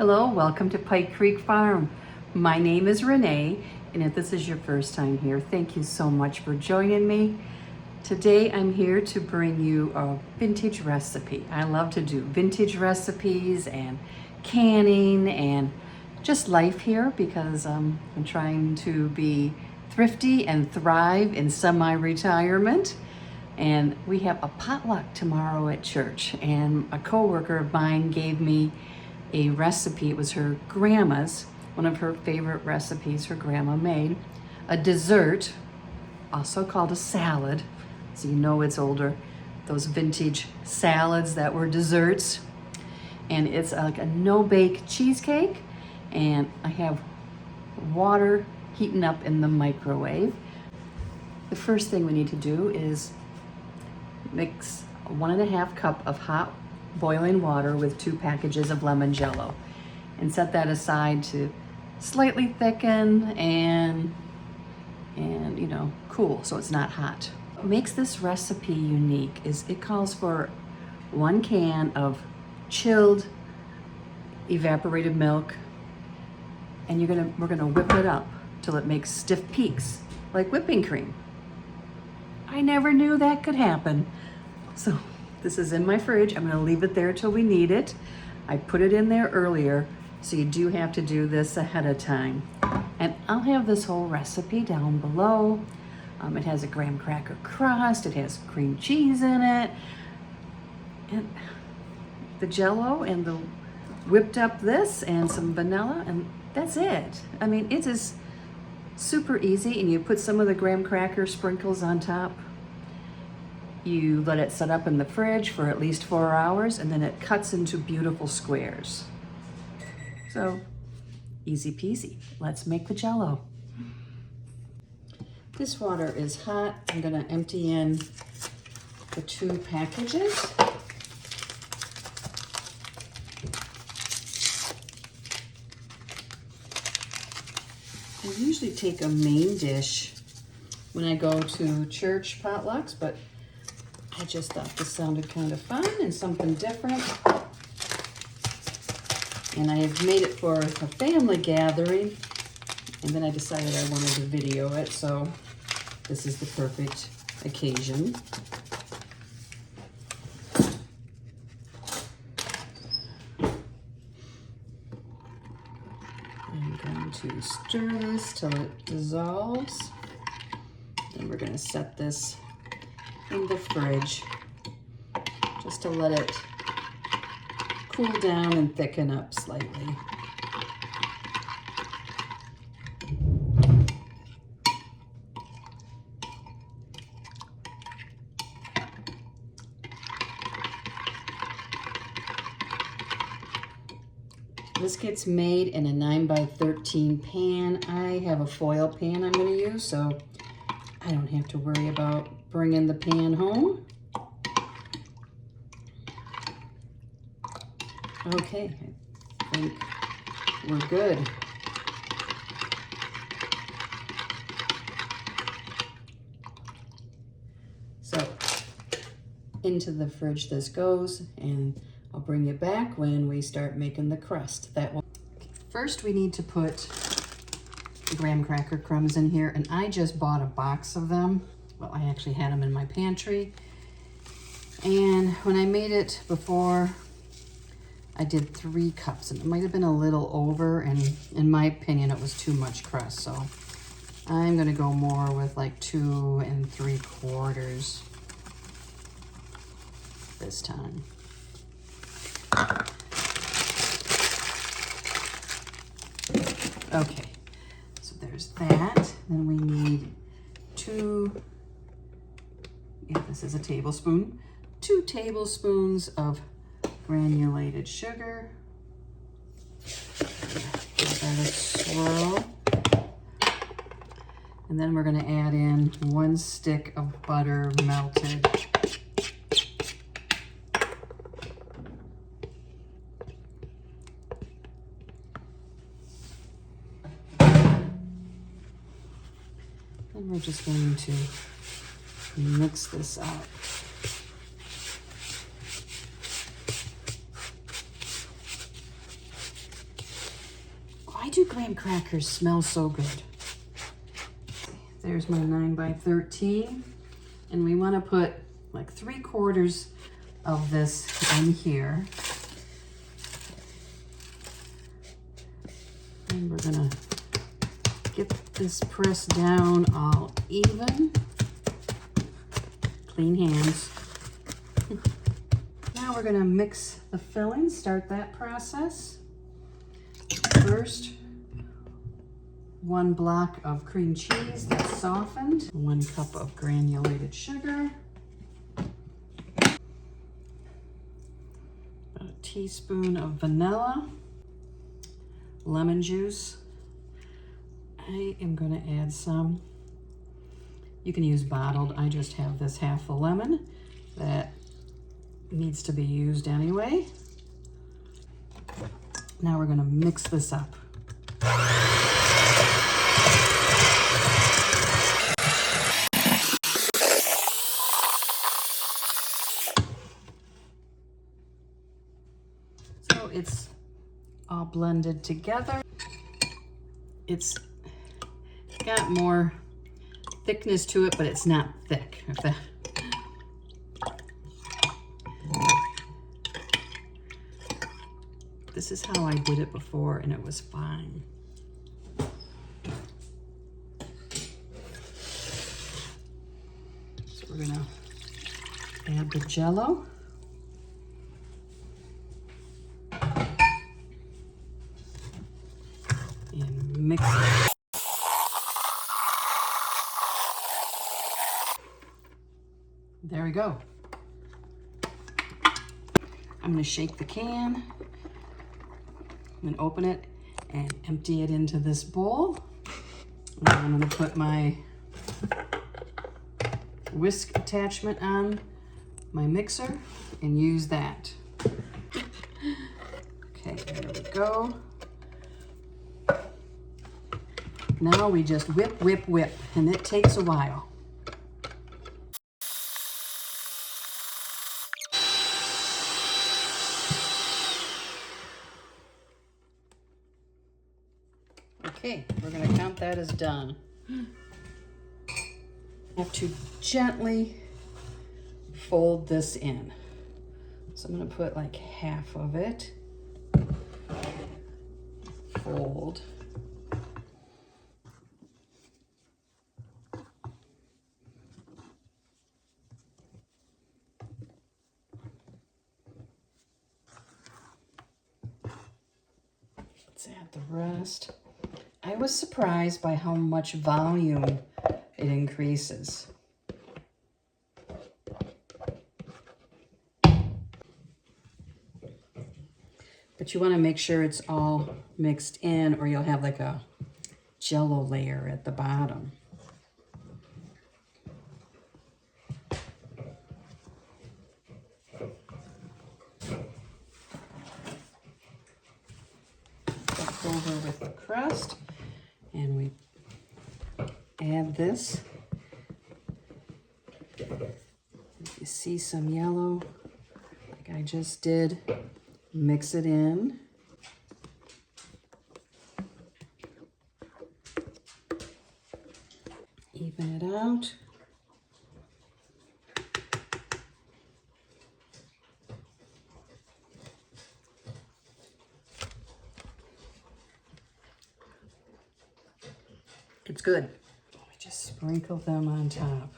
Hello, welcome to Pike Creek Farm. My name is Renee, and if this is your first time here, thank you so much for joining me. Today I'm here to bring you a vintage recipe. I love to do vintage recipes and canning and just life here because I'm trying to be thrifty and thrive in semi-retirement. And we have a potluck tomorrow at church, and a coworker of mine gave me a recipe. It was her grandma's, one of her favorite recipes her grandma made, a dessert, also called a salad, so you know it's older, those vintage salads that were desserts. And it's like a no-bake cheesecake, and I have water heating up in the microwave. The first thing we need to do is mix 1.5 cups of hot boiling water with 2 packages of lemon Jell-O, and set that aside to slightly thicken and cool so it's not hot. What makes this recipe unique is it calls for 1 can of chilled evaporated milk, and we're gonna whip it up till it makes stiff peaks like whipping cream. I never knew that could happen. So this is in my fridge. I'm gonna leave it there till we need it. I put it in there earlier, so you do have to do this ahead of time. And I'll have this whole recipe down below. It has a graham cracker crust, it has cream cheese in it, and the Jell-O and the whipped up this and some vanilla, and that's it. I mean, it is super easy, and you put some of the graham cracker sprinkles on top. You let it set up in the fridge for at least 4 hours, and then it cuts into beautiful squares. So, easy peasy. Let's make the Jell-O. This water is hot. I'm gonna empty in the 2 packages. I usually take a main dish when I go to church potlucks, but I just thought this sounded kind of fun and something different. And I have made it for a family gathering, and then I decided I wanted to video it, so this is the perfect occasion. I'm going to stir this till it dissolves. Then we're going to set this in the fridge just to let it cool down and thicken up slightly. This gets made in a 9x13 pan. I have a foil pan I'm going to use, so I don't have to worry about bringing the pan home. Okay, I think we're good. So, into the fridge this goes, and I'll bring you back when we start making the crust. First, we need to put the graham cracker crumbs in here, and I just bought a box of them. Well, I actually had them in my pantry, and when I made it before, I did 3 cups, and it might have been a little over, and in my opinion, it was too much crust, so I'm gonna go more with like 2 3/4 this time. Okay, so there's that. Then we need 2, this is a tablespoon, 2 tablespoons of granulated sugar. Give that a swirl. And then we're gonna add in 1 stick of butter melted. And we're just going to mix this up. Why do graham crackers smell so good? There's my 9 by 13. And we want to put like 3/4 of this in here. And we're gonna get this pressed down all even. Clean hands. Now we're gonna mix the filling, start that process. First, 1 block of cream cheese that's softened, 1 cup of granulated sugar, a teaspoon of vanilla, lemon juice. I am going to add some. You can use bottled. I just have this half a lemon that needs to be used anyway. Now we're going to mix this up. So it's all blended together. It's got more thickness to it, but it's not thick. This is how I did it before, and it was fine. So we're gonna add the Jell-O. And mix it. There we go. I'm gonna shake the can. I'm gonna open it and empty it into this bowl. And I'm gonna put my whisk attachment on my mixer and use that. Okay, there we go. Now we just whip, whip, whip, and it takes a while. Okay, we're going to count that as done. You have to gently fold this in. So I'm going to put like half of it. Fold. Let's add the rest. I was surprised by how much volume it increases. But you want to make sure it's all mixed in, or you'll have like a Jell-O layer at the bottom. Flip over with the crust, and we add this. If you see some yellow, like I just did, mix it in. Even it out. It's good. We just sprinkle them on top.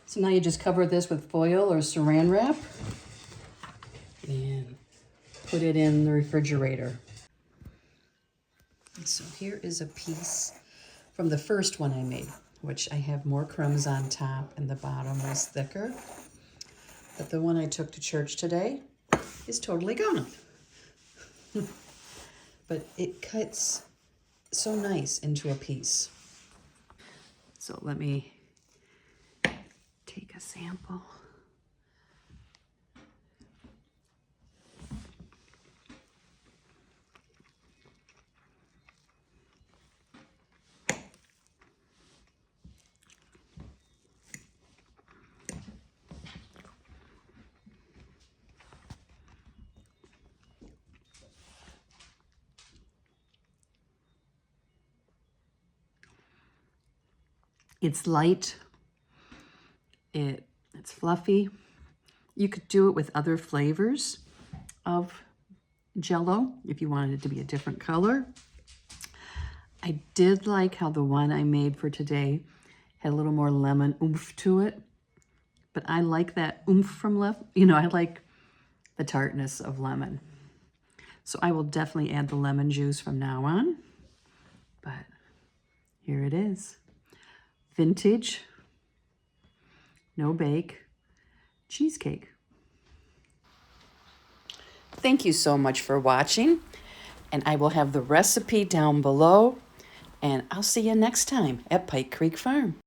So now you just cover this with foil or saran wrap and put it in the refrigerator. And so here is a piece from the first one I made, which I have more crumbs on top and the bottom was thicker. But the one I took to church today is totally gone. But it cuts so nice into a piece. So let me take a sample. It's light, it's fluffy. You could do it with other flavors of Jell-O if you wanted it to be a different color. I did like how the one I made for today had a little more lemon oomph to it, but I like that oomph from I like the tartness of lemon. So I will definitely add the lemon juice from now on, but here it is. Vintage, no bake, cheesecake. Thank you so much for watching, and I will have the recipe down below, and I'll see you next time at Pike Creek Farm.